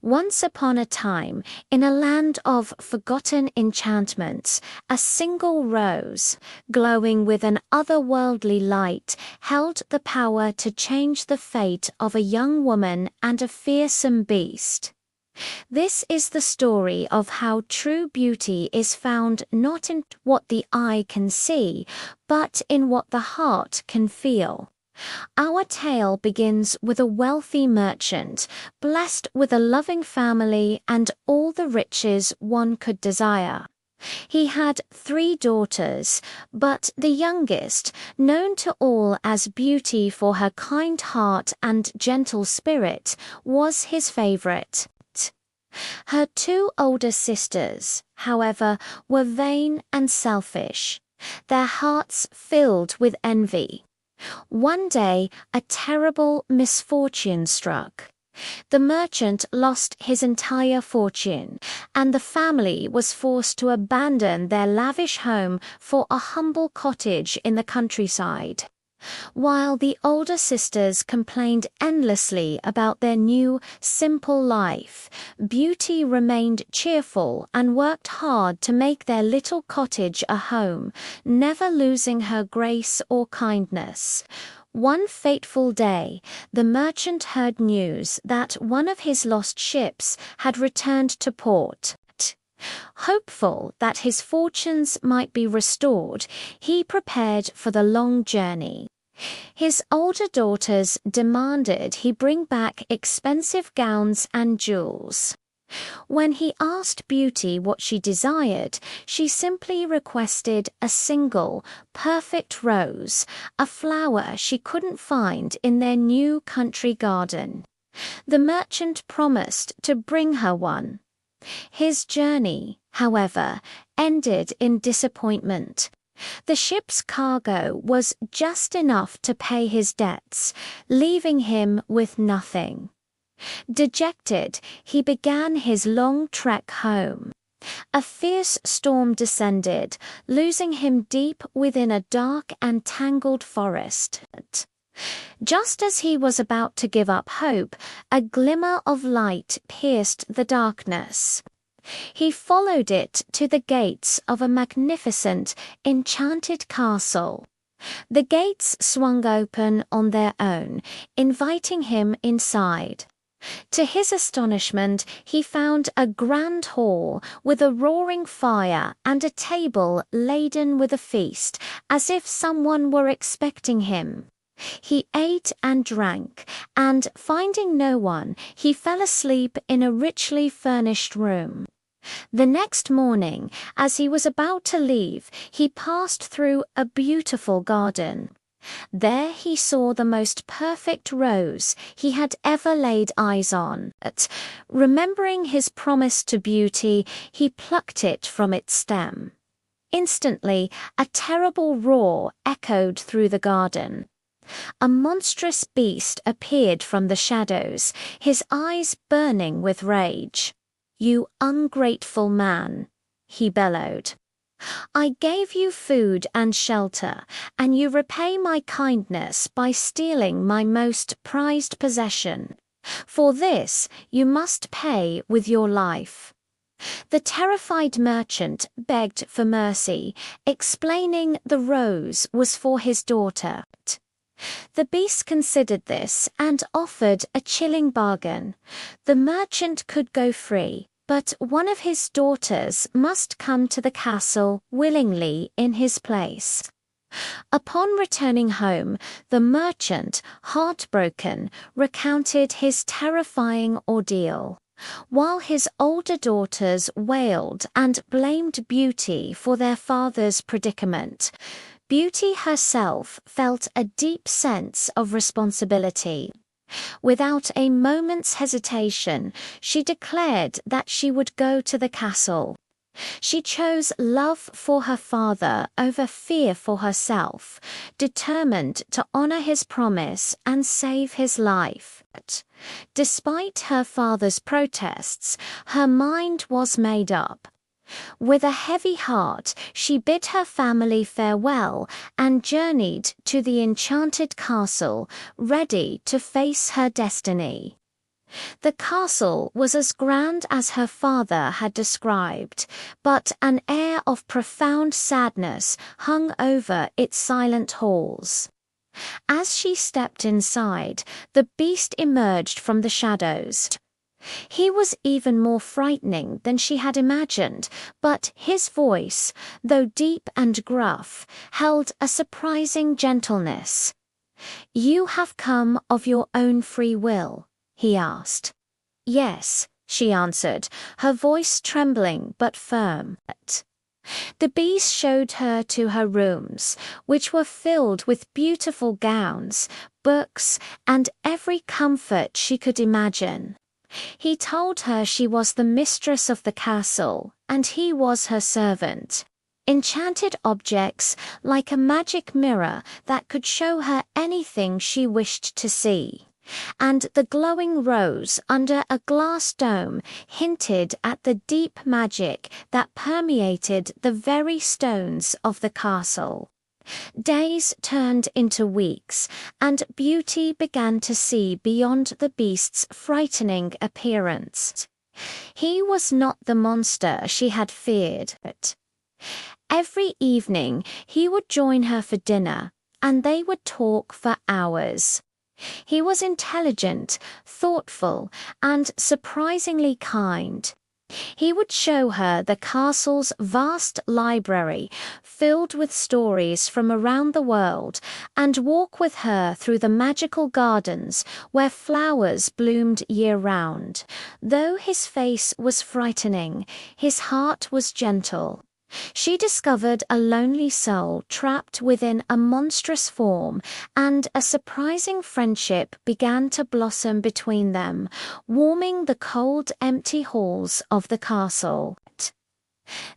Once upon a time, in a land of forgotten enchantments, a single rose, glowing with an otherworldly light, held the power to change the fate of a young woman and a fearsome beast. This is the story of how true beauty is found not in what the eye can see, but in what the heart can feel. Our tale begins with a wealthy merchant, blessed with a loving family and all the riches one could desire. He had 3 daughters, but the youngest, known to all as Beauty for her kind heart and gentle spirit, was his favorite. Her 2 older sisters, however, were vain and selfish, their hearts filled with envy. One day, a terrible misfortune struck. The merchant lost his entire fortune, and the family was forced to abandon their lavish home for a humble cottage in the countryside. While the older sisters complained endlessly about their new, simple life, Beauty remained cheerful and worked hard to make their little cottage a home, never losing her grace or kindness. One fateful day, the merchant heard news that one of his lost ships had returned to port. Hopeful that his fortunes might be restored, he prepared for the long journey. His older daughters demanded he bring back expensive gowns and jewels. When he asked Beauty what she desired, she simply requested a single, perfect rose, a flower she couldn't find in their new country garden. The merchant promised to bring her one. His journey, however, ended in disappointment. The ship's cargo was just enough to pay his debts, leaving him with nothing. Dejected, he began his long trek home. A fierce storm descended, losing him deep within a dark and tangled forest. Just as he was about to give up hope, a glimmer of light pierced the darkness. He followed it to the gates of a magnificent, enchanted castle. The gates swung open on their own, inviting him inside. To his astonishment, he found a grand hall with a roaring fire and a table laden with a feast, as if someone were expecting him. He ate and drank, and finding no one, he fell asleep in a richly furnished room. The next morning, as he was about to leave, he passed through a beautiful garden. There he saw the most perfect rose he had ever laid eyes on. Remembering his promise to Beauty, he plucked it from its stem. Instantly, a terrible roar echoed through the garden. A monstrous beast appeared from the shadows, his eyes burning with rage. "You ungrateful man," he bellowed. "I gave you food and shelter, and you repay my kindness by stealing my most prized possession. For this, you must pay with your life." The terrified merchant begged for mercy, explaining the rose was for his daughter. The beast considered this and offered a chilling bargain. The merchant could go free, but one of his daughters must come to the castle willingly in his place. Upon returning home, the merchant, heartbroken, recounted his terrifying ordeal, while his older daughters wailed and blamed Beauty for their father's predicament. Beauty herself felt a deep sense of responsibility. Without a moment's hesitation, she declared that she would go to the castle. She chose love for her father over fear for herself, determined to honor his promise and save his life. Despite her father's protests, her mind was made up. With a heavy heart, she bid her family farewell and journeyed to the enchanted castle, ready to face her destiny. The castle was as grand as her father had described, but an air of profound sadness hung over its silent halls. As she stepped inside, the beast emerged from the shadows. He was even more frightening than she had imagined, but his voice, though deep and gruff, held a surprising gentleness. "You have come of your own free will?" he asked. "Yes," she answered, her voice trembling but firm. The beast showed her to her rooms, which were filled with beautiful gowns, books, and every comfort she could imagine. He told her she was the mistress of the castle, and he was her servant. Enchanted objects, like a magic mirror that could show her anything she wished to see. And the glowing rose under a glass dome hinted at the deep magic that permeated the very stones of the castle. Days turned into weeks, and Beauty began to see beyond the beast's frightening appearance. He was not the monster she had feared. Every evening he would join her for dinner, and they would talk for hours. He was intelligent, thoughtful, and surprisingly kind. He would show her the castle's vast library, filled with stories from around the world, and walk with her through the magical gardens where flowers bloomed year-round. Though his face was frightening, his heart was gentle. She discovered a lonely soul trapped within a monstrous form, and a surprising friendship began to blossom between them, warming the cold, empty halls of the castle.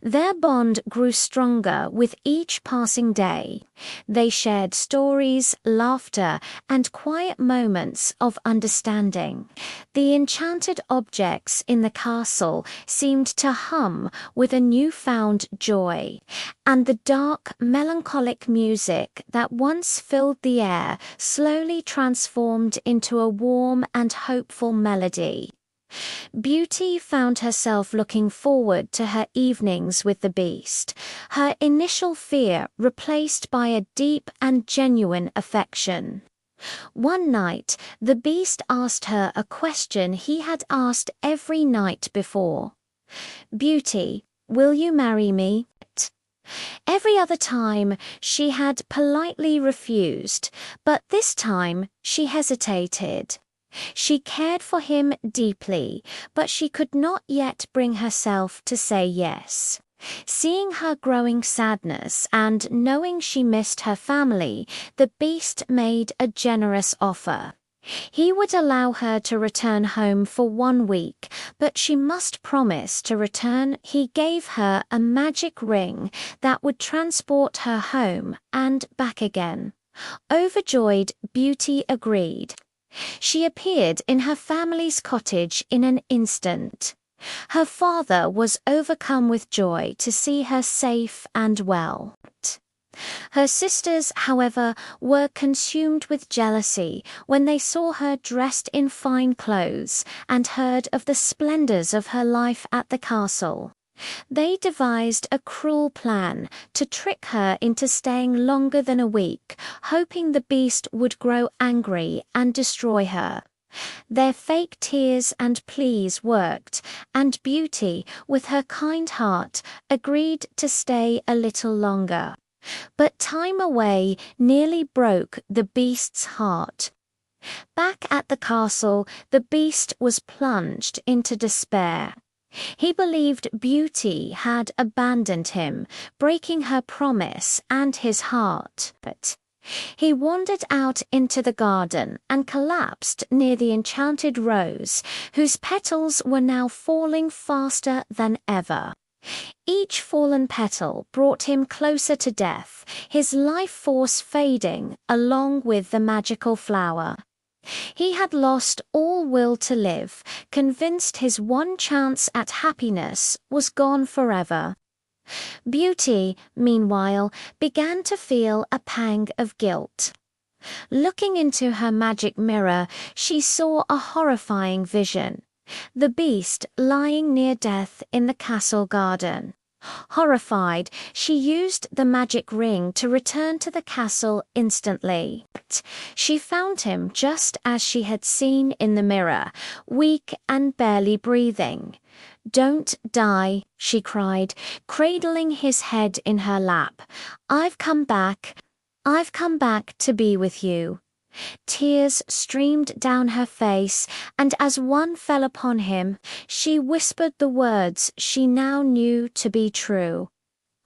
Their bond grew stronger with each passing day. They shared stories, laughter, and quiet moments of understanding. The enchanted objects in the castle seemed to hum with a newfound joy, and the dark, melancholic music that once filled the air slowly transformed into a warm and hopeful melody. Beauty found herself looking forward to her evenings with the beast, her initial fear replaced by a deep and genuine affection. One night, the beast asked her a question he had asked every night before. "Beauty, will you marry me?" Every other time, she had politely refused, but this time she hesitated. She cared for him deeply, but she could not yet bring herself to say yes. Seeing her growing sadness and knowing she missed her family, the beast made a generous offer. He would allow her to return home for 1 week, but she must promise to return. He gave her a magic ring that would transport her home and back again. Overjoyed, Beauty agreed. She appeared in her family's cottage in an instant. Her father was overcome with joy to see her safe and well. Her sisters, however, were consumed with jealousy when they saw her dressed in fine clothes and heard of the splendors of her life at the castle. They devised a cruel plan to trick her into staying longer than a week, hoping the beast would grow angry and destroy her. Their fake tears and pleas worked, and Beauty, with her kind heart, agreed to stay a little longer. But time away nearly broke the beast's heart. Back at the castle, the beast was plunged into despair. He believed Beauty had abandoned him, breaking her promise and his heart. He wandered out into the garden and collapsed near the enchanted rose, whose petals were now falling faster than ever. Each fallen petal brought him closer to death, his life force fading along with the magical flower. He had lost all will to live, convinced his one chance at happiness was gone forever. Beauty, meanwhile, began to feel a pang of guilt. Looking into her magic mirror, she saw a horrifying vision. The beast lying near death in the castle garden. Horrified, she used the magic ring to return to the castle instantly. She found him just as she had seen in the mirror, weak and barely breathing. "Don't die," she cried, cradling his head in her lap. I've come back to be with you." Tears streamed down her face, and as one fell upon him, she whispered the words she now knew to be true.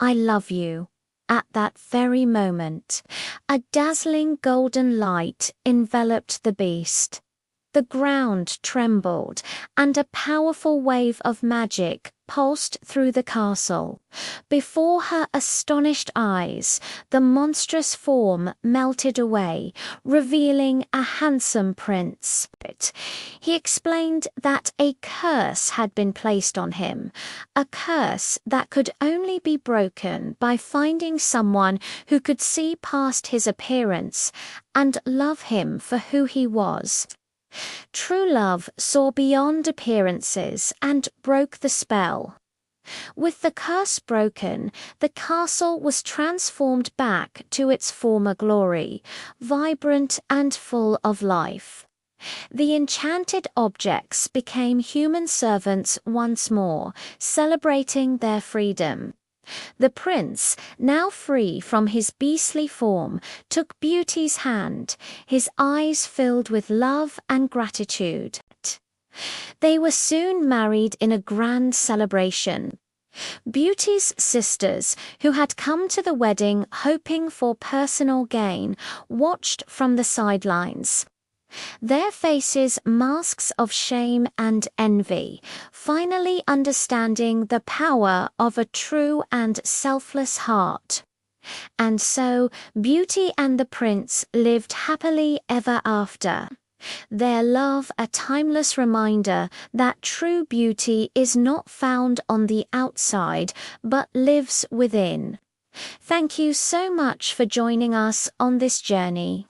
"I love you." At that very moment, a dazzling golden light enveloped the beast. The ground trembled, and a powerful wave of magic pulsed through the castle. Before her astonished eyes, the monstrous form melted away, revealing a handsome prince. He explained that a curse had been placed on him, a curse that could only be broken by finding someone who could see past his appearance and love him for who he was. True love saw beyond appearances and broke the spell. With the curse broken, the castle was transformed back to its former glory, vibrant and full of life. The enchanted objects became human servants once more, celebrating their freedom. The prince, now free from his beastly form, took Beauty's hand, his eyes filled with love and gratitude. They were soon married in a grand celebration. Beauty's sisters, who had come to the wedding hoping for personal gain, watched from the sidelines. Their faces masks of shame and envy, finally understanding the power of a true and selfless heart. And so Beauty and the prince lived happily ever after. Their love a timeless reminder that true beauty is not found on the outside, but lives within. Thank you so much for joining us on this journey.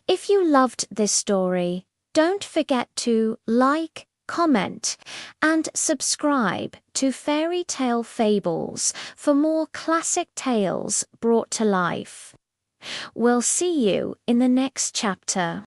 If you loved this story, don't forget to like, comment, and subscribe to Fairy Tale Fables for more classic tales brought to life. We'll see you in the next chapter.